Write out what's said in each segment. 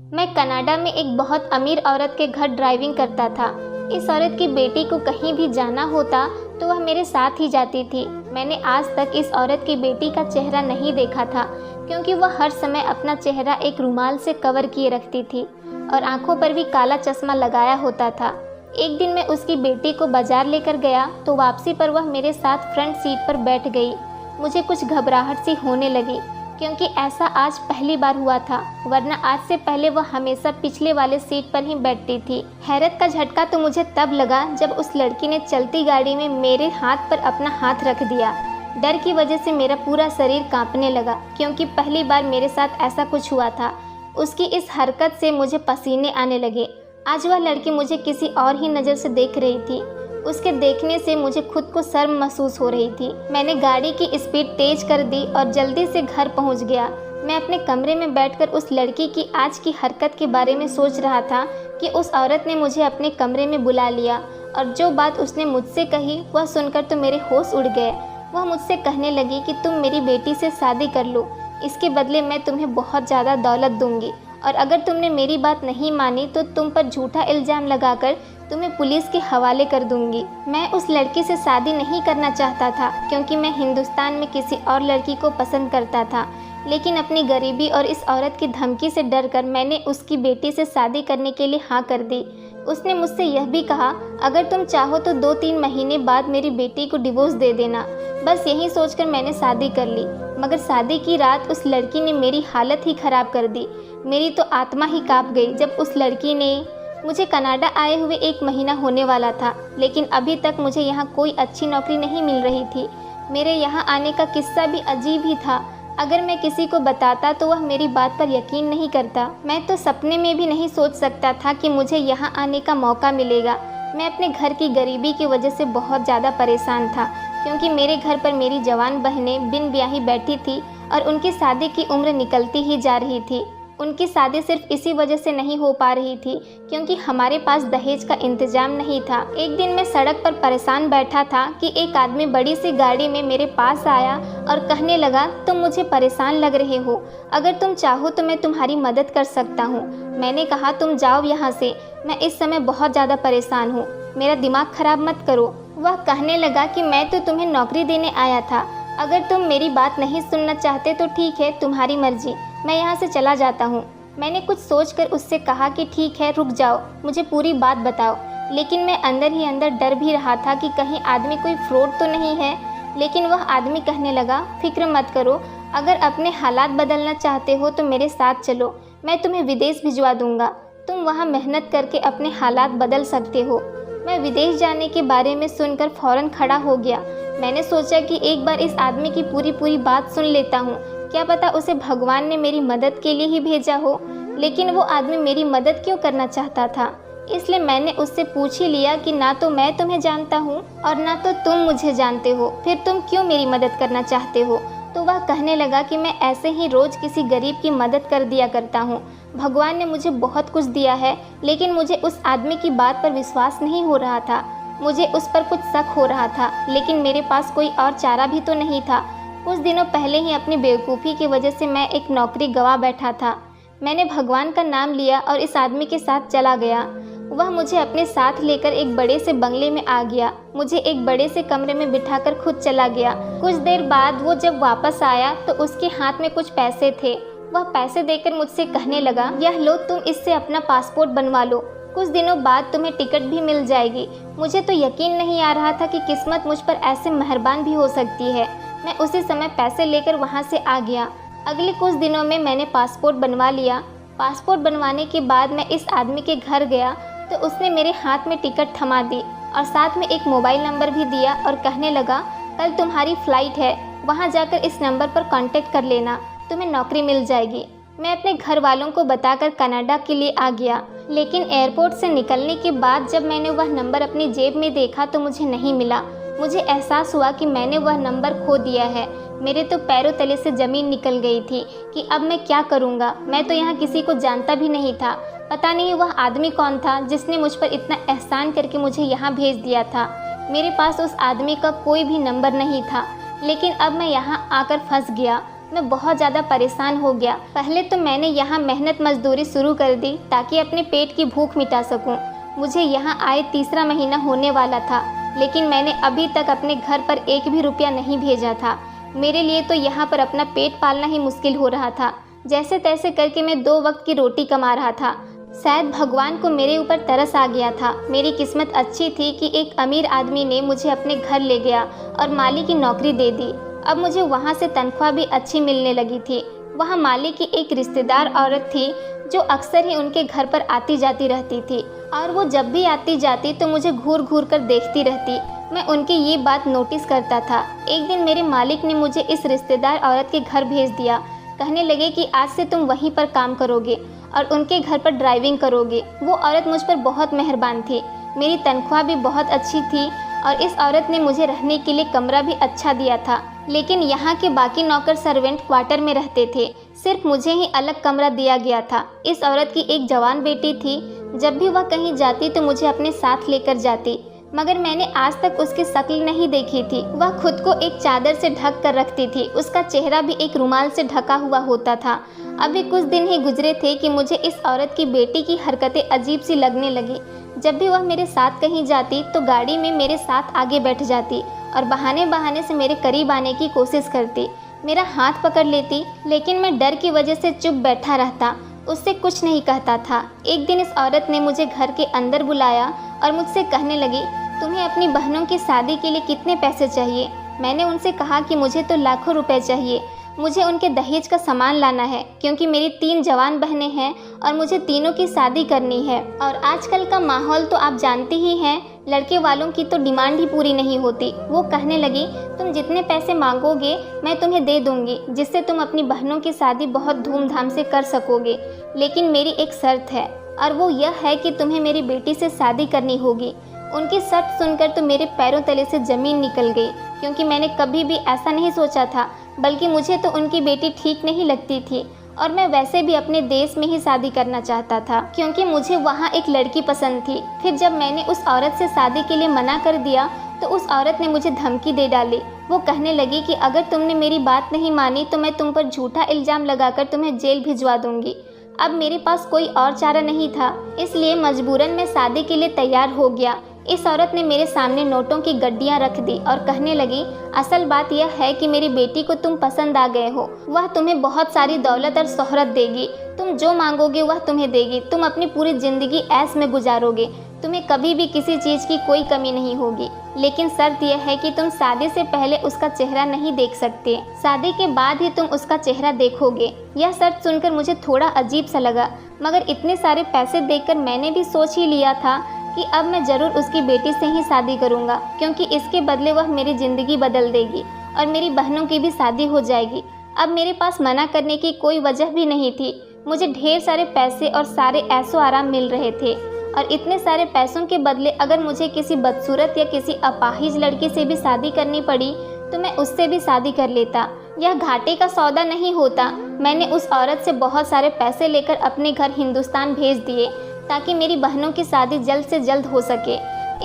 मैं कनाडा में एक बहुत अमीर औरत के घर ड्राइविंग करता था। इस औरत की बेटी को कहीं भी जाना होता तो वह मेरे साथ ही जाती थी। मैंने आज तक इस औरत की बेटी का चेहरा नहीं देखा था, क्योंकि वह हर समय अपना चेहरा एक रुमाल से कवर किए रखती थी और आंखों पर भी काला चश्मा लगाया होता था। एक दिन मैं उसकी बेटी को बाजार लेकर गया तो वापसी पर वह मेरे साथ फ्रंट सीट पर बैठ गई। मुझे कुछ घबराहट सी होने लगी, क्योंकि ऐसा आज पहली बार हुआ था, वरना आज से पहले वह हमेशा पिछले वाले सीट पर ही बैठती थी। हैरत का झटका तो मुझे तब लगा जब उस लड़की ने चलती गाड़ी में मेरे हाथ पर अपना हाथ रख दिया। डर की वजह से मेरा पूरा शरीर कांपने लगा, क्योंकि पहली बार मेरे साथ ऐसा कुछ हुआ था। उसकी इस हरकत से मुझे पसीने आने लगे। आज वह लड़की मुझे किसी और ही नज़र से देख रही थी। उसके देखने से मुझे खुद को शर्म महसूस हो रही थी। मैंने गाड़ी की स्पीड तेज कर दी और जल्दी से घर पहुंच गया। मैं अपने कमरे में बैठकर उस लड़की की आज की हरकत के बारे में सोच रहा था कि उस औरत ने मुझे अपने कमरे में बुला लिया और जो बात उसने मुझसे कही वह सुनकर तो मेरे होश उड़ गए। वह मुझसे कहने लगी कि तुम मेरी बेटी से शादी कर लो, इसके बदले मैं तुम्हें बहुत ज़्यादा दौलत दूंगी, और अगर तुमने मेरी बात नहीं मानी तो तुम पर झूठा इल्ज़ाम लगाकर तुम्हें पुलिस के हवाले कर दूंगी। मैं उस लड़की से शादी नहीं करना चाहता था, क्योंकि मैं हिंदुस्तान में किसी और लड़की को पसंद करता था, लेकिन अपनी गरीबी और इस औरत की धमकी से डरकर मैंने उसकी बेटी से शादी करने के लिए हाँ कर दी। उसने मुझसे यह भी कहा, अगर तुम चाहो तो 2-3 महीने बाद मेरी बेटी को डिवोर्स दे देना। बस यही सोचकर मैंने शादी कर ली, मगर शादी की रात उस लड़की ने मेरी हालत ही ख़राब कर दी। मेरी तो आत्मा ही काँप गई जब उस लड़की ने मुझे कनाडा आए हुए 1 महीना होने वाला था, लेकिन अभी तक मुझे यहाँ कोई अच्छी नौकरी नहीं मिल रही थी। मेरे यहाँ आने का किस्सा भी अजीब ही था। अगर मैं किसी को बताता तो वह मेरी बात पर यकीन नहीं करता। मैं तो सपने में भी नहीं सोच सकता था कि मुझे यहाँ आने का मौका मिलेगा। मैं अपने घर की गरीबी की वजह से बहुत ज़्यादा परेशान था, क्योंकि मेरे घर पर मेरी जवान बहनें बिन ब्याही बैठी थी और उनकी शादी की उम्र निकलती ही जा रही थी। उनकी शादी सिर्फ इसी वजह से नहीं हो पा रही थी क्योंकि हमारे पास दहेज का इंतजाम नहीं था। एक दिन मैं सड़क पर परेशान बैठा था कि एक आदमी बड़ी सी गाड़ी में मेरे पास आया और कहने लगा, तुम मुझे परेशान लग रहे हो, अगर तुम चाहो तो मैं तुम्हारी मदद कर सकता हूँ। मैंने कहा, तुम जाओ यहाँ से, मैं इस समय बहुत ज़्यादा परेशान हूँ, मेरा दिमाग ख़राब मत करो। वह कहने लगा कि मैं तो तुम्हें नौकरी देने आया था, अगर तुम मेरी बात नहीं सुनना चाहते तो ठीक है, तुम्हारी मर्जी, मैं यहाँ से चला जाता हूँ। मैंने कुछ सोचकर उससे कहा कि ठीक है, रुक जाओ, मुझे पूरी बात बताओ। लेकिन मैं अंदर ही अंदर डर भी रहा था कि कहीं आदमी कोई फ्रॉड तो नहीं है। लेकिन वह आदमी कहने लगा, फिक्र मत करो, अगर अपने हालात बदलना चाहते हो तो मेरे साथ चलो, मैं तुम्हें विदेश भिजवा दूँगा, तुम वहाँ मेहनत करके अपने हालात बदल सकते हो। मैं विदेश जाने के बारे में सुनकर फ़ौरन खड़ा हो गया। मैंने सोचा कि एक बार इस आदमी की पूरी बात सुन लेता हूँ, क्या पता उसे भगवान ने मेरी मदद के लिए ही भेजा हो। लेकिन वो आदमी मेरी मदद क्यों करना चाहता था? इसलिए मैंने उससे पूछ ही लिया कि ना तो मैं तुम्हें जानता हूँ और ना तो तुम मुझे जानते हो, फिर तुम क्यों मेरी मदद करना चाहते हो? तो वह कहने लगा कि मैं ऐसे ही रोज़ किसी गरीब की मदद कर दिया करता हूँ। भगवान ने मुझे बहुत कुछ दिया है, लेकिन मुझे उस आदमी की बात पर विश्वास नहीं हो रहा था। मुझे उस पर कुछ शक हो रहा था, लेकिन मेरे पास कोई और चारा भी तो नहीं था। कुछ दिनों पहले ही अपनी बेवकूफ़ी की वजह से मैं एक नौकरी गंवा बैठा था। मैंने भगवान का नाम लिया और इस आदमी के साथ चला गया। वह मुझे अपने साथ लेकर एक बड़े से बंगले में आ गया, मुझे एक बड़े से कमरे में बिठाकर खुद चला गया। कुछ देर बाद वो जब वापस आया तो उसके हाथ में कुछ पैसे थे। वह पैसे देकर मुझसे कहने लगा, यह लो, तुम इससे अपना पासपोर्ट बनवा लो, कुछ दिनों बाद तुम्हें टिकट भी मिल जाएगी। मुझे तो यकीन नहीं आ रहा था कि किस्मत मुझ पर ऐसे मेहरबान भी हो सकती है। मैं उसी समय पैसे लेकर वहाँ से आ गया। अगले कुछ दिनों में मैंने पासपोर्ट बनवा लिया। पासपोर्ट बनवाने के बाद मैं इस आदमी के घर गया तो उसने मेरे हाथ में टिकट थमा दी और साथ में एक मोबाइल नंबर भी दिया और कहने लगा, कल तुम्हारी फ़्लाइट है, वहाँ जाकर इस नंबर पर कांटेक्ट कर लेना, तुम्हें नौकरी मिल जाएगी। मैं अपने घर वालों को बताकर कनाडा के लिए आ गया, लेकिन एयरपोर्ट से निकलने के बाद जब मैंने वह नंबर अपनी जेब में देखा तो मुझे नहीं मिला। मुझे एहसास हुआ कि मैंने वह नंबर खो दिया है। मेरे तो पैरों तले से ज़मीन निकल गई थी कि अब मैं क्या करूँगा। मैं तो यहाँ किसी को जानता भी नहीं था। पता नहीं वह आदमी कौन था जिसने मुझ पर इतना एहसान करके मुझे यहाँ भेज दिया था। मेरे पास उस आदमी का कोई भी नंबर नहीं था, लेकिन अब मैं यहाँ आकर फंस गया। मैं बहुत ज़्यादा परेशान हो गया। पहले तो मैंने यहाँ मेहनत मजदूरी शुरू कर दी ताकि अपने पेट की भूख मिटा सकूँ। मुझे यहाँ आए तीसरा महीना होने वाला था, लेकिन मैंने अभी तक अपने घर पर एक भी रुपया नहीं भेजा था। मेरे लिए तो यहाँ पर अपना पेट पालना ही मुश्किल हो रहा था। जैसे तैसे करके मैं 2 वक्त की रोटी कमा रहा था। शायद भगवान को मेरे ऊपर तरस आ गया था। मेरी किस्मत अच्छी थी कि एक अमीर आदमी ने मुझे अपने घर ले गया और माली की नौकरी दे दी। अब मुझे वहाँ से तनख्वाह भी अच्छी मिलने लगी थी। वहाँ माली की एक रिश्तेदार औरत थी जो अक्सर ही उनके घर पर आती जाती रहती थी, और वो जब भी आती जाती तो मुझे घूर घूर कर देखती रहती। मैं उनकी ये बात नोटिस करता था। एक दिन मेरे मालिक ने मुझे इस रिश्तेदार औरत के घर भेज दिया। कहने लगे कि आज से तुम वहीं पर काम करोगे और उनके घर पर ड्राइविंग करोगे। वो औरत मुझ पर बहुत मेहरबान थी। मेरी तनख्वाह भी बहुत अच्छी थी और इस औरत ने मुझे रहने के लिए कमरा भी अच्छा दिया था। लेकिन यहाँ के बाकी नौकर सर्वेंट क्वार्टर में रहते थे, सिर्फ मुझे ही अलग कमरा दिया गया था। इस औरत की एक जवान बेटी थी। जब भी वह कहीं जाती तो मुझे अपने साथ लेकर जाती, मगर मैंने आज तक उसकी शक्ल नहीं देखी थी। वह खुद को एक चादर से ढक कर रखती थी। उसका चेहरा भी एक रुमाल से ढका हुआ होता था। अभी कुछ दिन ही गुजरे थे कि मुझे इस औरत की बेटी की हरकतें अजीब सी लगने लगी। जब भी वह मेरे साथ कहीं जाती तो गाड़ी में मेरे साथ आगे बैठ जाती और बहाने बहाने से मेरे करीब आने की कोशिश करती। मेरा हाथ पकड़ लेती, लेकिन मैं डर की वजह से चुप बैठा रहता, उससे कुछ नहीं कहता था। एक दिन इस औरत ने मुझे घर के अंदर बुलाया और मुझसे कहने लगी, तुम्हें अपनी बहनों की शादी के लिए कितने पैसे चाहिए? मैंने उनसे कहा कि मुझे तो लाखों रुपए चाहिए। मुझे उनके दहेज का सामान लाना है, क्योंकि मेरी 3 जवान बहनें हैं और मुझे तीनों की शादी करनी है। और आजकल का माहौल तो आप जानती ही हैं, लड़के वालों की तो डिमांड ही पूरी नहीं होती। वो कहने लगी, तुम जितने पैसे मांगोगे मैं तुम्हें दे दूंगी, जिससे तुम अपनी बहनों की शादी बहुत धूमधाम से कर सकोगे। लेकिन मेरी एक शर्त है, और वो यह है कि तुम्हें मेरी बेटी से शादी करनी होगी। उनकी शर्त सुनकर तो मेरे पैरों तले से ज़मीन निकल गई, क्योंकि मैंने कभी भी ऐसा नहीं सोचा था। बल्कि मुझे तो उनकी बेटी ठीक नहीं लगती थी, और मैं वैसे भी अपने देश में ही शादी करना चाहता था, क्योंकि मुझे वहाँ एक लड़की पसंद थी। फिर जब मैंने उस औरत से शादी के लिए मना कर दिया तो उस औरत ने मुझे धमकी दे डाली। वो कहने लगी कि अगर तुमने मेरी बात नहीं मानी तो मैं तुम पर झूठा इल्ज़ाम लगाकर तुम्हें जेल भिजवा दूंगी। अब मेरे पास कोई और चारा नहीं था, इसलिए मजबूरन मैं शादी के लिए तैयार हो गया। इस औरत ने मेरे सामने नोटों की गड्डियां रख दी और कहने लगी, असल बात यह है कि मेरी बेटी को तुम पसंद आ गए हो। वह तुम्हें बहुत सारी दौलत और शोहरत देगी। तुम जो मांगोगे वह तुम्हें देगी। तुम अपनी पूरी ज़िंदगी ऐश में गुजारोगे। तुम्हें कभी भी किसी चीज़ की कोई कमी नहीं होगी। लेकिन शर्त यह है कि तुम शादी से पहले उसका चेहरा नहीं देख सकते। शादी के बाद ही तुम उसका चेहरा देखोगे। यह शर्त सुनकर मुझे थोड़ा अजीब सा लगा, मगर इतने सारे पैसे देखकर मैंने भी सोच ही लिया था कि अब मैं ज़रूर उसकी बेटी से ही शादी करूंगा, क्योंकि इसके बदले वह मेरी ज़िंदगी बदल देगी और मेरी बहनों की भी शादी हो जाएगी। अब मेरे पास मना करने की कोई वजह भी नहीं थी। मुझे ढेर सारे पैसे और सारे ऐशो आराम मिल रहे थे, और इतने सारे पैसों के बदले अगर मुझे किसी बदसूरत या किसी अपाहिज लड़की से भी शादी करनी पड़ी तो मैं उससे भी शादी कर लेता। यह घाटे का सौदा नहीं होता। मैंने उस औरत से बहुत सारे पैसे लेकर अपने घर हिंदुस्तान भेज दिए ताकि मेरी बहनों की शादी जल्द से जल्द हो सके।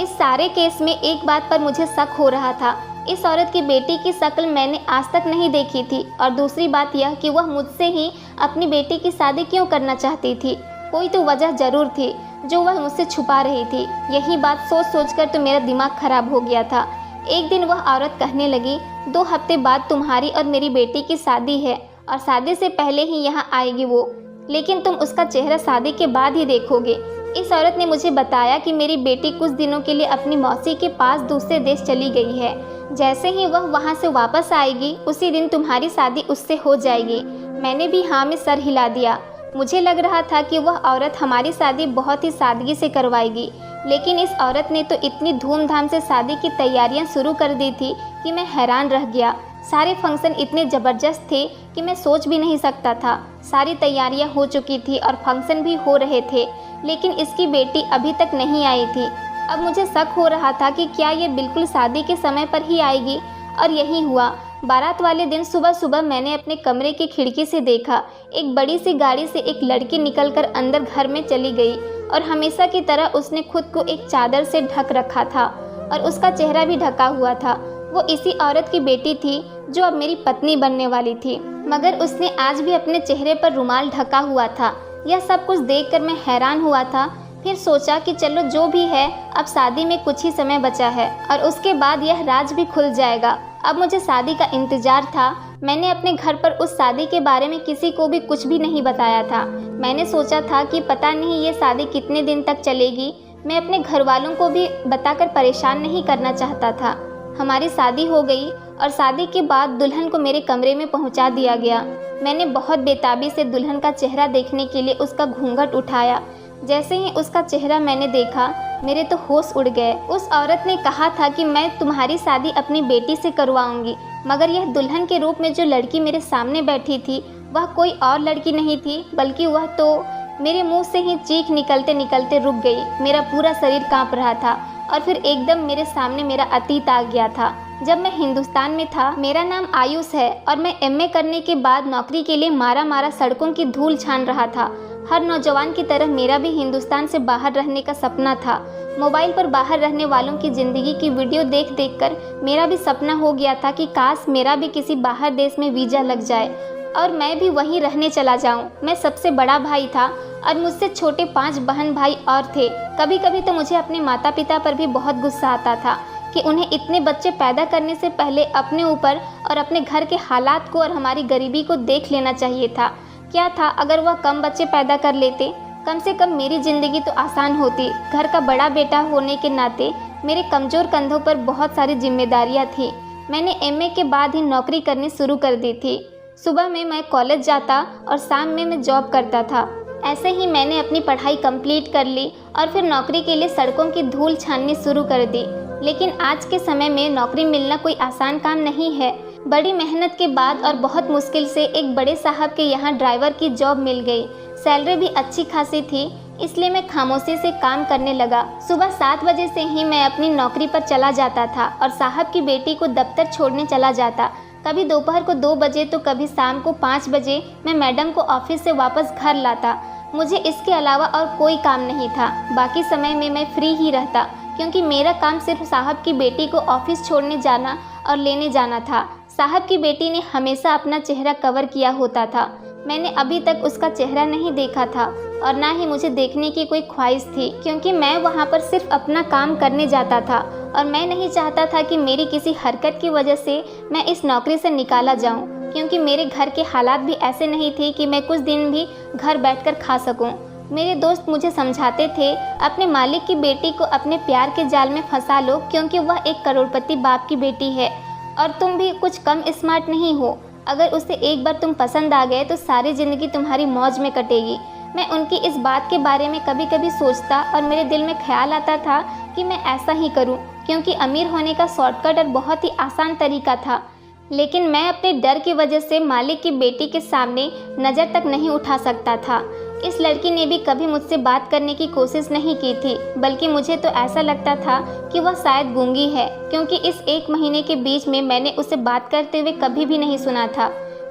इस सारे केस में एक बात पर मुझे शक हो रहा था, इस औरत की बेटी की शक्ल मैंने आज तक नहीं देखी थी, और दूसरी बात यह कि वह मुझसे ही अपनी बेटी की शादी क्यों करना चाहती थी। कोई तो वजह ज़रूर थी जो वह मुझसे छुपा रही थी। यही बात सोच सोच कर तो मेरा दिमाग खराब हो गया था। एक दिन वह औरत कहने लगी, 2 हफ्ते बाद तुम्हारी और मेरी बेटी की शादी है, और शादी से पहले ही यहाँ आएगी वो, लेकिन तुम उसका चेहरा शादी के बाद ही देखोगे। इस औरत ने मुझे बताया कि मेरी बेटी कुछ दिनों के लिए अपनी मौसी के पास दूसरे देश चली गई है। जैसे ही वह वहाँ से वापस आएगी उसी दिन तुम्हारी शादी उससे हो जाएगी। मैंने भी हाँ में सर हिला दिया। मुझे लग रहा था कि वह औरत हमारी शादी बहुत ही सादगी से करवाएगी, लेकिन इस औरत ने तो इतनी धूमधाम से शादी की तैयारियां शुरू कर दी थी कि मैं हैरान रह गया। सारे फंक्शन इतने ज़बरदस्त थे कि मैं सोच भी नहीं सकता था। सारी तैयारियां हो चुकी थी और फंक्शन भी हो रहे थे, लेकिन इसकी बेटी अभी तक नहीं आई थी। अब मुझे शक हो रहा था कि क्या ये बिल्कुल शादी के समय पर ही आएगी, और यही हुआ। बारात वाले दिन सुबह सुबह मैंने अपने कमरे की खिड़की से देखा, एक बड़ी सी गाड़ी से एक लड़की निकलकर अंदर घर में चली गई, और हमेशा की तरह उसने खुद को एक चादर से ढक रखा था और उसका चेहरा भी ढका हुआ था। वो इसी औरत की बेटी थी जो अब मेरी पत्नी बनने वाली थी, मगर उसने आज भी अपने चेहरे पर रुमाल ढका हुआ था। यह सब कुछ देखकर मैं हैरान हुआ था। फिर सोचा कि चलो जो भी है, अब शादी में कुछ ही समय बचा है और उसके बाद यह राज भी खुल जाएगा। अब मुझे शादी का इंतजार था। मैंने अपने घर पर उस शादी के बारे में किसी को भी कुछ भी नहीं बताया था। मैंने सोचा था कि पता नहीं ये शादी कितने दिन तक चलेगी। मैं अपने घर वालों को भी बताकर परेशान नहीं करना चाहता था। हमारी शादी हो गई और शादी के बाद दुल्हन को मेरे कमरे में पहुंचा दिया गया। मैंने बहुत बेताबी से दुल्हन का चेहरा देखने के लिए उसका घूंघट उठाया। जैसे ही उसका चेहरा मैंने देखा, मेरे तो होश उड़ गए। उस औरत ने कहा था कि मैं तुम्हारी शादी अपनी बेटी से करवाऊंगी, मगर यह दुल्हन के रूप में जो लड़की मेरे सामने बैठी थी वह कोई और लड़की नहीं थी, बल्कि वह तो मेरे मुंह से ही चीख निकलते निकलते रुक गई। मेरा पूरा शरीर कांप रहा था और फिर एकदम मेरे सामने मेरा अतीत आ गया था। जब मैं हिंदुस्तान में था, मेरा नाम आयुष है और मैं एमए करने के बाद नौकरी के लिए मारा सड़कों की धूल छान रहा था। हर नौजवान की तरह मेरा भी हिंदुस्तान से बाहर रहने का सपना था। मोबाइल पर बाहर रहने वालों की ज़िंदगी की वीडियो देख कर मेरा भी सपना हो गया था कि काश मेरा भी किसी बाहर देश में वीज़ा लग जाए और मैं भी वहीं रहने चला जाऊं। मैं सबसे बड़ा भाई था और मुझसे छोटे 5 बहन भाई और थे। कभी कभी तो मुझे अपने माता पिता पर भी बहुत गुस्सा आता था कि उन्हें इतने बच्चे पैदा करने से पहले अपने ऊपर और अपने घर के हालात को और हमारी गरीबी को देख लेना चाहिए था। क्या था अगर वह कम बच्चे पैदा कर लेते, कम से कम मेरी ज़िंदगी तो आसान होती। घर का बड़ा बेटा होने के नाते मेरे कमज़ोर कंधों पर बहुत सारी जिम्मेदारियाँ थीं। मैंने एमए के बाद ही नौकरी करनी शुरू कर दी थी। सुबह में मैं कॉलेज जाता और शाम में मैं जॉब करता था। ऐसे ही मैंने अपनी पढ़ाई कंप्लीट कर ली और फिर नौकरी के लिए सड़कों की धूल छाननी शुरू कर दी। लेकिन आज के समय में नौकरी मिलना कोई आसान काम नहीं है। बड़ी मेहनत के बाद और बहुत मुश्किल से एक बड़े साहब के यहाँ ड्राइवर की जॉब मिल गई। सैलरी भी अच्छी खासी थी, इसलिए मैं खामोशी से काम करने लगा। सुबह 7 बजे से ही मैं अपनी नौकरी पर चला जाता था और साहब की बेटी को दफ्तर छोड़ने चला जाता। कभी दोपहर को 2 बजे तो कभी शाम को 5 बजे मैं मैडम को ऑफिस से वापस घर लाता। मुझे इसके अलावा और कोई काम नहीं था। बाकी समय में मैं फ्री ही रहता, क्योंकि मेरा काम सिर्फ साहब की बेटी को ऑफिस छोड़ने जाना और लेने जाना था। साहब की बेटी ने हमेशा अपना चेहरा कवर किया होता था। मैंने अभी तक उसका चेहरा नहीं देखा था और ना ही मुझे देखने की कोई ख्वाहिश थी, क्योंकि मैं वहाँ पर सिर्फ अपना काम करने जाता था और मैं नहीं चाहता था कि मेरी किसी हरकत की वजह से मैं इस नौकरी से निकाला जाऊँ, क्योंकि मेरे घर के हालात भी ऐसे नहीं थे कि मैं कुछ दिन भी घर बैठकर खा सकूँ। मेरे दोस्त मुझे समझाते थे, अपने मालिक की बेटी को अपने प्यार के जाल में फंसा लो, क्योंकि वह एक करोड़पति बाप की बेटी है और तुम भी कुछ कम स्मार्ट नहीं हो। अगर उसे एक बार तुम पसंद आ गए तो सारी ज़िंदगी तुम्हारी मौज में कटेगी। मैं उनकी इस बात के बारे में कभी कभी सोचता और मेरे दिल में ख्याल आता था कि मैं ऐसा ही करूं, क्योंकि अमीर होने का शॉर्टकट और बहुत ही आसान तरीका था। लेकिन मैं अपने डर की वजह से मालिक की बेटी के सामने नज़र तक नहीं उठा सकता था। इस लड़की ने भी कभी मुझसे बात करने की कोशिश नहीं की थी, बल्कि मुझे तो ऐसा लगता था कि वह शायद गूंगी है, क्योंकि इस 1 महीने के बीच में मैंने उसे बात करते हुए कभी भी नहीं सुना था।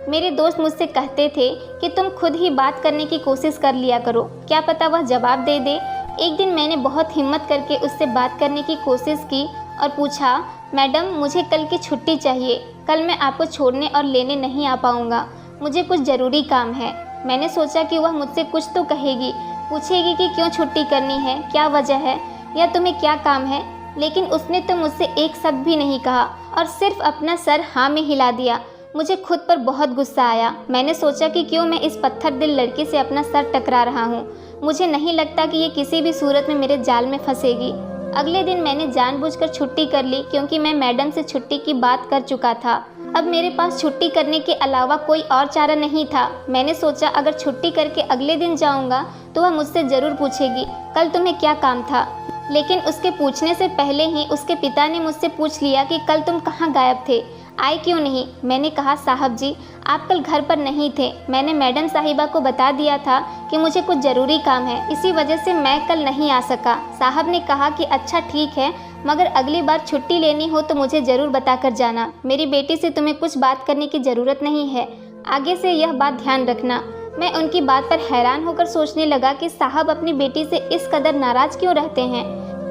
मेरे दोस्त मुझसे कहते थे कि तुम खुद ही बात करने की कोशिश कर लिया करो, क्या पता वह जवाब दे दे। एक दिन मैंने बहुत हिम्मत करके उससे बात करने की कोशिश की और पूछा, मैडम मुझे कल की छुट्टी चाहिए, कल मैं आपको छोड़ने और लेने नहीं आ पाऊँगा, मुझे कुछ ज़रूरी काम है। मैंने सोचा कि वह मुझसे कुछ तो कहेगी, पूछेगी कि क्यों छुट्टी करनी है, क्या वजह है या तुम्हें क्या काम है, लेकिन उसने तो मुझसे एक शब्द भी नहीं कहा और सिर्फ अपना सर हाँ में हिला दिया। मुझे खुद पर बहुत गुस्सा आया। मैंने सोचा कि क्यों मैं इस पत्थर दिल लड़की से अपना सर टकरा रहा हूँ। मुझे नहीं लगता कि ये किसी भी सूरत में मेरे जाल में फंसेगी। अगले दिन मैंने जानबूझकर छुट्टी कर ली, क्योंकि मैं मैडम से छुट्टी की बात कर चुका था। अब मेरे पास छुट्टी करने के अलावा कोई और चारा नहीं था। मैंने सोचा अगर छुट्टी करके अगले दिन जाऊंगा तो वह मुझसे ज़रूर पूछेगी, कल तुम्हें क्या काम था। लेकिन उसके पूछने से पहले ही उसके पिता ने मुझसे पूछ लिया कि कल तुम कहाँ गायब थे, आए क्यों नहीं। मैंने कहा, साहब जी आप कल घर पर नहीं थे, मैंने मैडम साहिबा को बता दिया था कि मुझे कुछ ज़रूरी काम है, इसी वजह से मैं कल नहीं आ सका। साहब ने कहा कि अच्छा ठीक है, मगर अगली बार छुट्टी लेनी हो तो मुझे ज़रूर बता कर जाना। मेरी बेटी से तुम्हें कुछ बात करने की ज़रूरत नहीं है, आगे से यह बात ध्यान रखना। मैं उनकी बात पर हैरान होकर सोचने लगा कि साहब अपनी बेटी से इस कदर नाराज़ क्यों रहते हैं।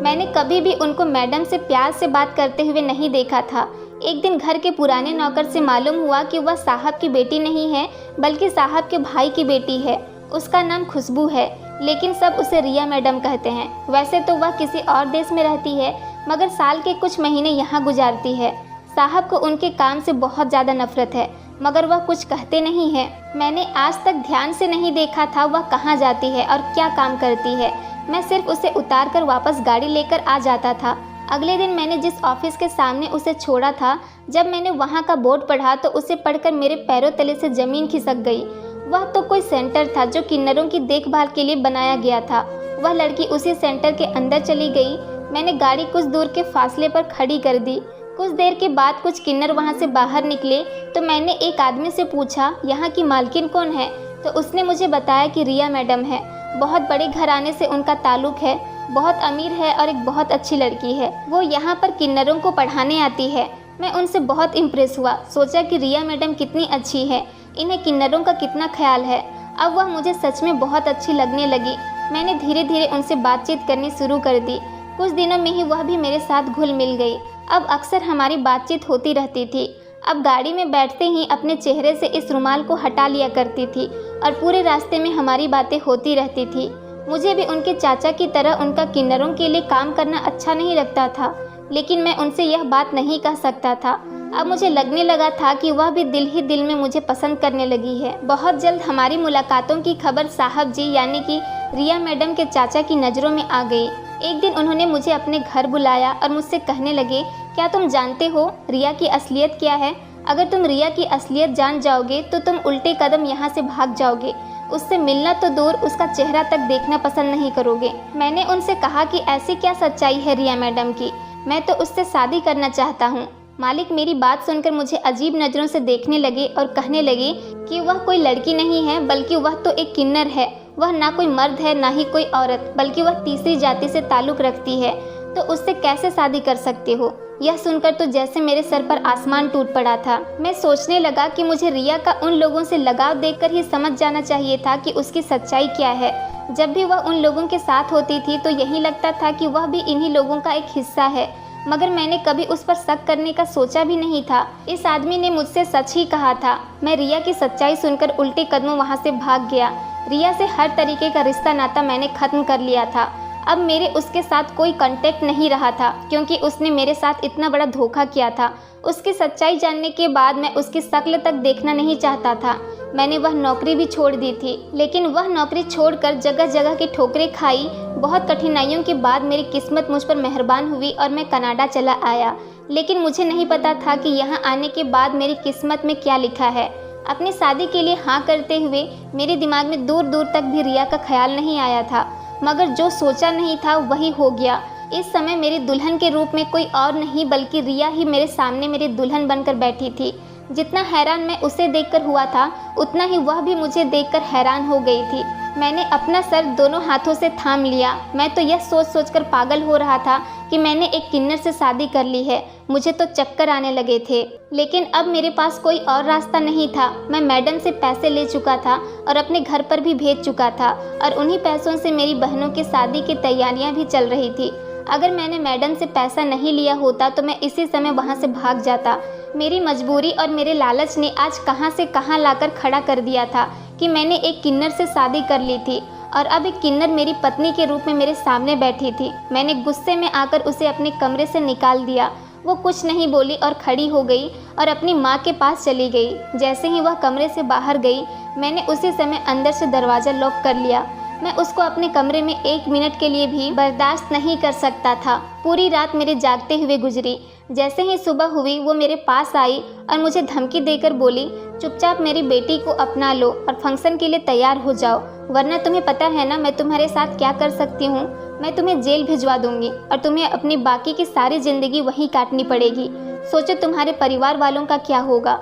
मैंने कभी भी उनको मैडम से प्यार से बात करते हुए नहीं देखा था। एक दिन घर के पुराने नौकर से मालूम हुआ कि वह साहब की बेटी नहीं है बल्कि साहब के भाई की बेटी है। उसका नाम खुशबू है, लेकिन सब उसे रिया मैडम कहते हैं। वैसे तो वह किसी और देश में रहती है, मगर साल के कुछ महीने यहाँ गुजारती है। साहब को उनके काम से बहुत ज़्यादा नफरत है, मगर वह कुछ कहते नहीं हैं। मैंने आज तक ध्यान से नहीं देखा था वह कहाँ जाती है और क्या काम करती है। मैं सिर्फ उसे उतार कर वापस गाड़ी लेकर आ जाता था। अगले दिन मैंने जिस ऑफिस के सामने उसे छोड़ा था, जब मैंने वहाँ का बोर्ड पढ़ा तो उसे पढ़कर मेरे पैरों तले से ज़मीन खिसक गई। वह तो कोई सेंटर था जो किन्नरों की देखभाल के लिए बनाया गया था। वह लड़की उसी सेंटर के अंदर चली गई। मैंने गाड़ी कुछ दूर के फासले पर खड़ी कर दी। कुछ देर के बाद कुछ किन्नर वहाँ से बाहर निकले तो मैंने एक आदमी से पूछा, यहाँ की मालकिन कौन है? तो उसने मुझे बताया कि रिया मैडम है। बहुत बड़े घराने से उनका ताल्लुक है, बहुत अमीर है और एक बहुत अच्छी लड़की है। वो यहाँ पर किन्नरों को पढ़ाने आती है। मैं उनसे बहुत इम्प्रेस हुआ। सोचा कि रिया मैडम कितनी अच्छी है, इन्हें किन्नरों का कितना ख्याल है। अब वह मुझे सच में बहुत अच्छी लगने लगी। मैंने धीरे धीरे उनसे बातचीत करनी शुरू कर दी। कुछ दिनों में ही वह भी मेरे साथ घुल मिल गई। अब अक्सर हमारी बातचीत होती रहती थी। अब गाड़ी में बैठते ही अपने चेहरे से इस रुमाल को हटा लिया करती थी और पूरे रास्ते में हमारी बातें होती रहती थी। मुझे भी उनके चाचा की तरह उनका किन्नरों के लिए काम करना अच्छा नहीं लगता था, लेकिन मैं उनसे यह बात नहीं कह सकता था। अब मुझे लगने लगा था कि वह भी दिल ही दिल में मुझे पसंद करने लगी है। बहुत जल्द हमारी मुलाकातों की खबर साहब जी यानी कि रिया मैडम के चाचा की नज़रों में आ गई। एक दिन उन्होंने मुझे अपने घर बुलाया और मुझसे कहने लगे, क्या तुम जानते हो रिया की असलियत क्या है? अगर तुम रिया की असलियत जान जाओगे तो तुम उल्टे कदम यहाँ से भाग जाओगे। उससे मिलना तो दूर, उसका चेहरा तक देखना पसंद नहीं करोगे। मैंने उनसे कहा कि ऐसी क्या सच्चाई है रिया मैडम की, मैं तो उससे शादी करना चाहता हूँ। मालिक मेरी बात सुनकर मुझे अजीब नज़रों से देखने लगे और कहने लगे कि वह कोई लड़की नहीं है बल्कि वह तो एक किन्नर है। वह ना कोई मर्द है ना ही कोई औरत, बल्कि वह तीसरी जाति से ताल्लुक़ रखती है, तो उससे कैसे शादी कर सकते हो? यह सुनकर तो जैसे मेरे सर पर आसमान टूट पड़ा था। मैं सोचने लगा कि मुझे रिया का उन लोगों से लगाव देखकर ही समझ जाना चाहिए था कि उसकी सच्चाई क्या है। जब भी वह उन लोगों के साथ होती थी तो यही लगता था कि वह भी इन्हीं लोगों का एक हिस्सा है, मगर मैंने कभी उस पर शक करने का सोचा भी नहीं था। इस आदमी ने मुझसे सच ही कहा था। मैं रिया की सच्चाई सुनकर उल्टे कदमों वहाँ से भाग गया। रिया से हर तरीके का रिश्ता नाता मैंने ख़त्म कर लिया था। अब मेरे उसके साथ कोई कांटेक्ट नहीं रहा था, क्योंकि उसने मेरे साथ इतना बड़ा धोखा किया था। उसकी सच्चाई जानने के बाद मैं उसकी शक्ल तक देखना नहीं चाहता था। मैंने वह नौकरी भी छोड़ दी थी, लेकिन वह नौकरी छोड़कर जगह जगह की ठोकरें खाई। बहुत कठिनाइयों के बाद मेरी किस्मत मुझ पर मेहरबान हुई और मैं कनाडा चला आया। लेकिन मुझे नहीं पता था कि यहाँ आने के बाद मेरी किस्मत में क्या लिखा है। अपनी शादी के लिए हाँ करते हुए मेरे दिमाग में दूर दूर तक भी रिया का ख्याल नहीं आया था, मगर जो सोचा नहीं था वही हो गया। इस समय मेरी दुल्हन के रूप में कोई और नहीं बल्कि रिया ही मेरे सामने मेरी दुल्हन बनकर बैठी थी। जितना हैरान मैं उसे देखकर हुआ था, उतना ही वह भी मुझे देखकर हैरान हो गई थी। मैंने अपना सर दोनों हाथों से थाम लिया। मैं तो यह सोच सोचकर पागल हो रहा था कि मैंने एक किन्नर से शादी कर ली है। मुझे तो चक्कर आने लगे थे, लेकिन अब मेरे पास कोई और रास्ता नहीं था। मैं मैडम से पैसे ले चुका था और अपने घर पर भी भेज चुका था, और उन्हीं पैसों से मेरी बहनों की शादी की तैयारियां भी चल रही थी। अगर मैंने मैडम से पैसा नहीं लिया होता तो मैं इसी समय वहाँ से भाग जाता। मेरी मजबूरी और मेरे लालच ने आज कहाँ से कहाँ लाकर खड़ा कर दिया था कि मैंने एक किन्नर से शादी कर ली थी और अब एक किन्नर मेरी पत्नी के रूप में मेरे सामने बैठी थी। मैंने गुस्से में आकर उसे अपने कमरे से निकाल दिया। वो कुछ नहीं बोली और खड़ी हो गई और अपनी माँ के पास चली गई। जैसे ही वह कमरे से बाहर गई, मैंने उसी समय अंदर से दरवाज़ा लॉक कर लिया। मैं उसको अपने कमरे में 1 मिनट के लिए भी बर्दाश्त नहीं कर सकता था। पूरी रात मेरे जागते हुए गुजरी। जैसे ही सुबह हुई वो मेरे पास आई और मुझे धमकी देकर बोली, चुपचाप मेरी बेटी को अपना लो और फंक्शन के लिए तैयार हो जाओ, वरना तुम्हें पता है ना मैं तुम्हारे साथ क्या कर सकती हूँ। मैं तुम्हें जेल भिजवा दूंगी और तुम्हें अपनी बाकी की सारी ज़िंदगी वहीं काटनी पड़ेगी। सोचो तुम्हारे परिवार वालों का क्या होगा।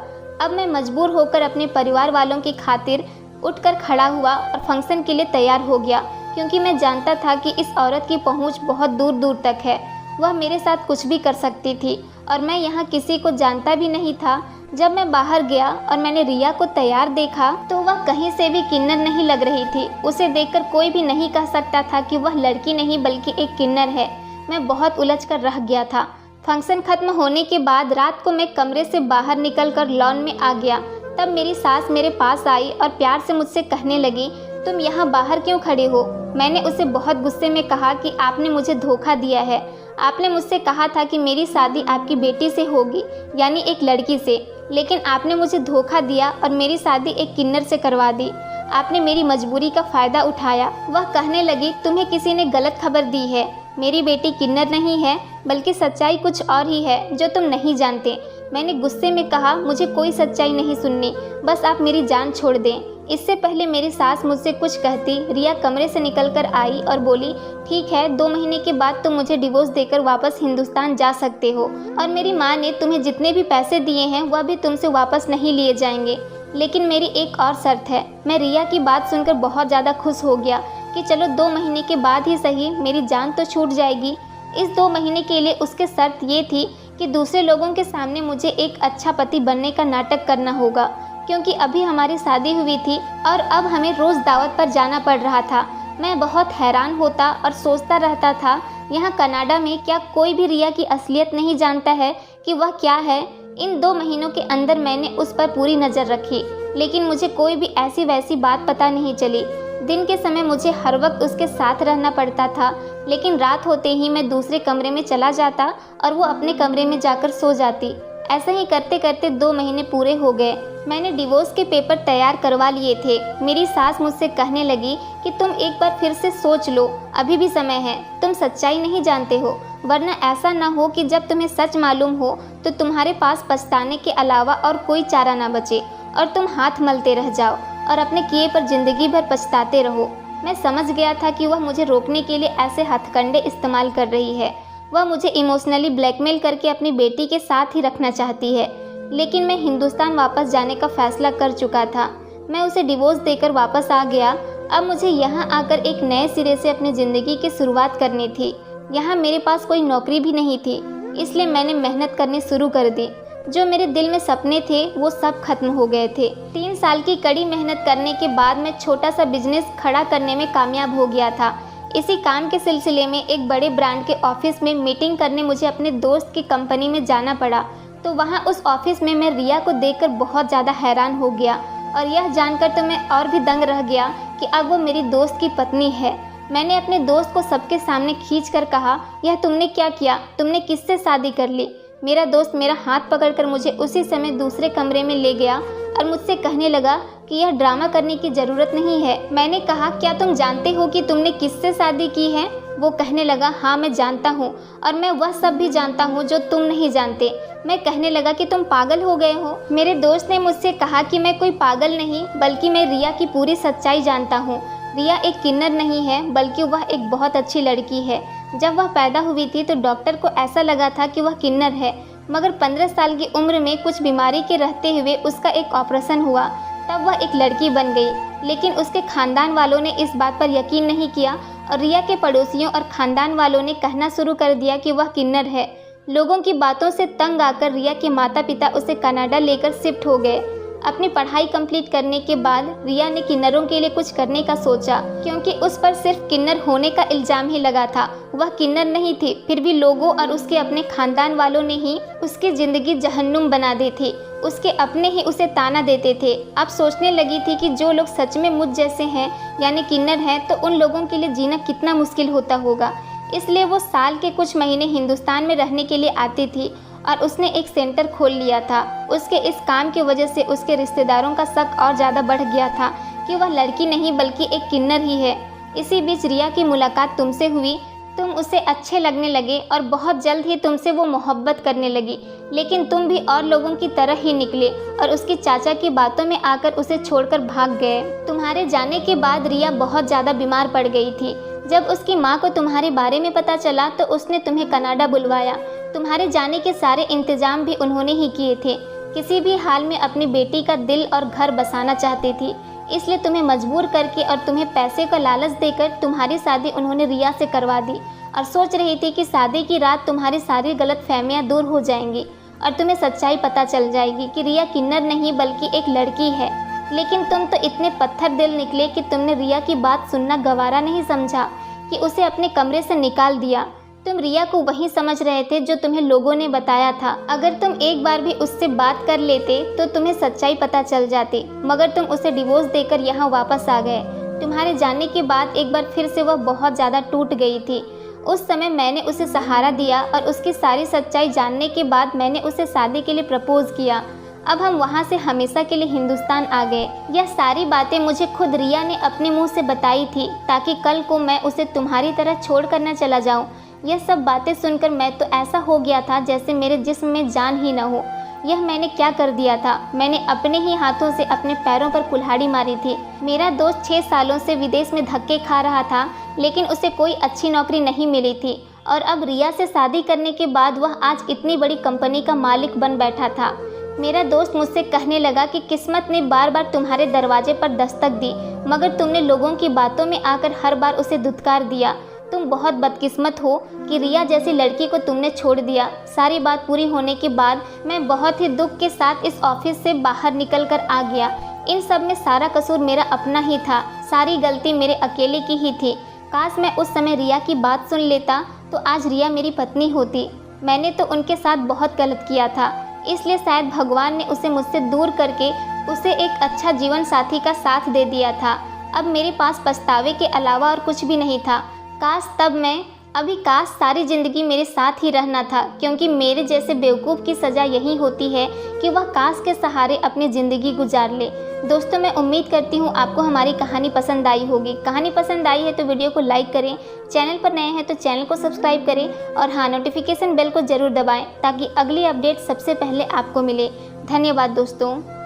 अब मैं मजबूर होकर अपने परिवार वालों की खातिर उठकर खड़ा हुआ और फंक्शन के लिए तैयार हो गया, क्योंकि मैं जानता था कि इस औरत की पहुंच बहुत दूर दूर तक है। वह मेरे साथ कुछ भी कर सकती थी और मैं यहाँ किसी को जानता भी नहीं था। जब मैं बाहर गया और मैंने रिया को तैयार देखा तो वह कहीं से भी किन्नर नहीं लग रही थी। उसे देखकर कोई भी नहीं कह सकता था कि वह लड़की नहीं बल्कि एक किन्नर है। मैं बहुत उलझ कर रह गया था। फंक्शन खत्म होने के बाद रात को मैं कमरे से बाहर निकलकर लॉन में आ गया। तब मेरी सास मेरे पास आई और प्यार से मुझसे कहने लगी, तुम यहाँ बाहर क्यों खड़े हो? मैंने उसे बहुत गुस्से में कहा कि आपने मुझे धोखा दिया है। आपने मुझसे कहा था कि मेरी शादी आपकी बेटी से होगी, यानी एक लड़की से, लेकिन आपने मुझे धोखा दिया और मेरी शादी एक किन्नर से करवा दी। आपने मेरी मजबूरी का फ़ायदा उठाया। वह कहने लगी, तुम्हें किसी ने गलत खबर दी है। मेरी बेटी किन्नर नहीं है, बल्कि सच्चाई कुछ और ही है जो तुम नहीं जानते। मैंने गुस्से में कहा, मुझे कोई सच्चाई नहीं सुननी, बस आप मेरी जान छोड़ दें। इससे पहले मेरी सास मुझसे कुछ कहती, रिया कमरे से निकलकर आई और बोली, ठीक है, 2 महीने के बाद तुम मुझे डिवोर्स देकर वापस हिंदुस्तान जा सकते हो, और मेरी माँ ने तुम्हें जितने भी पैसे दिए हैं वह भी तुमसे वापस नहीं लिए जाएंगे। लेकिन मेरी एक और शर्त है। मैं रिया की बात सुनकर बहुत ज़्यादा खुश हो गया कि चलो 2 महीने के बाद ही सही, मेरी जान तो छूट जाएगी। इस 2 महीने के लिए उसके शर्त ये थी कि दूसरे लोगों के सामने मुझे एक अच्छा पति बनने का नाटक करना होगा, क्योंकि अभी हमारी शादी हुई थी और अब हमें रोज़ दावत पर जाना पड़ रहा था। मैं बहुत हैरान होता और सोचता रहता था, यहाँ कनाडा में क्या कोई भी रिया की असलियत नहीं जानता है कि वह क्या है? इन 2 महीनों के अंदर मैंने उस पर पूरी नज़र रखी, लेकिन मुझे कोई भी ऐसी वैसी बात पता नहीं चली। दिन के समय मुझे हर वक्त उसके साथ रहना पड़ता था, लेकिन रात होते ही मैं दूसरे कमरे में चला जाता और वो अपने कमरे में जाकर सो जाती। ऐसा ही करते करते 2 महीने पूरे हो गए। मैंने डिवोर्स के पेपर तैयार करवा लिए थे। मेरी सास मुझसे कहने लगी कि तुम एक बार फिर से सोच लो, अभी भी समय है, तुम सच्चाई नहीं जानते हो, वरना ऐसा ना हो कि जब तुम्हें सच मालूम हो तो तुम्हारे पास पछताने के अलावा और कोई चारा ना बचे और तुम हाथ मलते रह जाओ और अपने किए पर ज़िंदगी भर पछताते रहो। मैं समझ गया था कि वह मुझे रोकने के लिए ऐसे हथकंडे इस्तेमाल कर रही है। वह मुझे इमोशनली ब्लैकमेल करके अपनी बेटी के साथ ही रखना चाहती है। लेकिन मैं हिंदुस्तान वापस जाने का फैसला कर चुका था। मैं उसे डिवोर्स देकर वापस आ गया। अब मुझे यहाँ आकर एक नए सिरे से अपनी ज़िंदगी की शुरुआत करनी थी। यहाँ मेरे पास कोई नौकरी भी नहीं थी, इसलिए मैंने मेहनत करनी शुरू कर दी। जो मेरे दिल में सपने थे वो सब खत्म हो गए थे। 3 साल की कड़ी मेहनत करने के बाद मैं छोटा सा बिजनेस खड़ा करने में कामयाब हो गया था। इसी काम के सिलसिले में एक बड़े ब्रांड के ऑफिस में मीटिंग करने मुझे अपने दोस्त की कंपनी में जाना पड़ा। तो वहाँ उस ऑफिस में मैं रिया को देखकर बहुत ज़्यादा हैरान हो गया और यह जानकर तो मैं और भी दंग रह गया कि अब वो मेरी दोस्त की पत्नी है। मैंने अपने दोस्त को सबके सामने खींच कर कहा, यह तुमने क्या किया? तुमने किससे शादी कर ली? मेरा दोस्त मेरा हाथ पकड़कर मुझे उसी समय दूसरे कमरे में ले गया और मुझसे कहने लगा कि यह ड्रामा करने की ज़रूरत नहीं है। मैंने कहा, क्या तुम जानते हो कि तुमने किससे शादी की है? वो कहने लगा, हाँ मैं जानता हूँ और मैं वह सब भी जानता हूँ जो तुम नहीं जानते। मैं कहने लगा कि तुम पागल हो गए हो। मेरे दोस्त ने मुझसे कहा कि मैं कोई पागल नहीं, बल्कि मैं रिया की पूरी सच्चाई जानता हूँ। रिया एक किन्नर नहीं है, बल्कि वह एक बहुत अच्छी लड़की है। जब वह पैदा हुई थी तो डॉक्टर को ऐसा लगा था कि वह किन्नर है, मगर 15 साल की उम्र में कुछ बीमारी के रहते हुए उसका एक ऑपरेशन हुआ, तब वह एक लड़की बन गई। लेकिन उसके खानदान वालों ने इस बात पर यकीन नहीं किया और रिया के पड़ोसियों और खानदान वालों ने कहना शुरू कर दिया कि वह किन्नर है। लोगों की बातों से तंग आकर रिया के माता पिता उसे कनाडा लेकर शिफ्ट हो गए। अपनी पढ़ाई कंप्लीट करने के बाद रिया ने किन्नरों के लिए कुछ करने का सोचा, क्योंकि उस पर सिर्फ किन्नर होने का इल्ज़ाम ही लगा था। वह किन्नर नहीं थी, फिर भी लोगों और उसके अपने खानदान वालों ने ही उसकी ज़िंदगी जहन्नुम बना दी थी। उसके अपने ही उसे ताना देते थे। अब सोचने लगी थी कि जो लोग सच में मुझ जैसे हैं यानी किन्नर हैं, तो उन लोगों के लिए जीना कितना मुश्किल होता होगा। इसलिए वो साल के कुछ महीने हिंदुस्तान में रहने के लिए आती थी और उसने एक सेंटर खोल लिया था। उसके इस काम की वजह से उसके रिश्तेदारों का शक और ज़्यादा बढ़ गया था कि वह लड़की नहीं बल्कि एक किन्नर ही है। इसी बीच रिया की मुलाकात तुमसे हुई। तुम उसे अच्छे लगने लगे और बहुत जल्द ही तुमसे वो मोहब्बत करने लगी, लेकिन तुम भी और लोगों की तरह ही निकले और उसकी चाचा की बातों में आकर उसे छोड़कर भाग गए। तुम्हारे जाने के बाद रिया बहुत ज़्यादा बीमार पड़ गई थी। जब उसकी माँ को तुम्हारे बारे में पता चला तो उसने तुम्हें कनाडा बुलवाया। तुम्हारे जाने के सारे इंतजाम भी उन्होंने ही किए थे। किसी भी हाल में अपनी बेटी का दिल और घर बसाना चाहती थी, इसलिए तुम्हें मजबूर करके और तुम्हें पैसे का लालच देकर तुम्हारी शादी उन्होंने रिया से करवा दी और सोच रही थी कि शादी की रात तुम्हारी सारी गलतफहमियां दूर हो जाएंगी और तुम्हें सच्चाई पता चल जाएगी कि रिया किन्नर नहीं बल्कि एक लड़की है। लेकिन तुम तो इतने पत्थर दिल निकले कि तुमने रिया की बात सुनना गवारा नहीं समझा कि उसे अपने कमरे से निकाल दिया। तुम रिया को वही समझ रहे थे जो तुम्हें लोगों ने बताया था। अगर तुम एक बार भी उससे बात कर लेते तो तुम्हें सच्चाई पता चल जाती, मगर तुम उसे डिवोर्स देकर यहाँ वापस आ गए। तुम्हारे जाने के बाद एक बार फिर से वह बहुत ज़्यादा टूट गई थी। उस समय मैंने उसे सहारा दिया और उसकी सारी सच्चाई जानने के बाद मैंने उसे शादी के लिए प्रपोज किया। अब हम वहाँ से हमेशा के लिए हिंदुस्तान आ गए। यह सारी बातें मुझे खुद रिया ने अपने मुंह से बताई थी, ताकि कल को मैं उसे तुम्हारी तरह छोड़ कर न चला जाऊँ। यह सब बातें सुनकर मैं तो ऐसा हो गया था जैसे मेरे जिस्म में जान ही न हो। यह मैंने क्या कर दिया था? मैंने अपने ही हाथों से अपने पैरों पर कुल्हाड़ी मारी थी। मेरा दोस्त 6 सालों से विदेश में धक्के खा रहा था, लेकिन उसे कोई अच्छी नौकरी नहीं मिली थी, और अब रिया से शादी करने के बाद वह आज इतनी बड़ी कंपनी का मालिक बन बैठा था। मेरा दोस्त मुझसे कहने लगा कि किस्मत ने बार बार तुम्हारे दरवाजे पर दस्तक दी, मगर तुमने लोगों की बातों में आकर हर बार उसे धुतकार दिया। तुम बहुत बदकिस्मत हो कि रिया जैसी लड़की को तुमने छोड़ दिया। सारी बात पूरी होने के बाद मैं बहुत ही दुख के साथ इस ऑफिस से बाहर निकल कर आ गया। इन सब में सारा कसूर मेरा अपना ही था, सारी गलती मेरे अकेले की ही थी। काश मैं उस समय रिया की बात सुन लेता तो आज रिया मेरी पत्नी होती। मैंने तो उनके साथ बहुत गलत किया था, इसलिए शायद भगवान ने उसे मुझसे दूर करके उसे एक अच्छा जीवन साथी का साथ दे दिया था। अब मेरे पास पछतावे के अलावा और कुछ भी नहीं था। काश सारी ज़िंदगी मेरे साथ ही रहना था, क्योंकि मेरे जैसे बेवकूफ़ की सज़ा यही होती है कि वह काश के सहारे अपनी ज़िंदगी गुजार ले। दोस्तों, मैं उम्मीद करती हूँ आपको हमारी कहानी पसंद आई होगी। कहानी पसंद आई है तो वीडियो को लाइक करें, चैनल पर नए हैं तो चैनल को सब्सक्राइब करें, और हाँ, नोटिफिकेशन बेल को ज़रूर दबाएँ ताकि अगली अपडेट सबसे पहले आपको मिले। धन्यवाद दोस्तों।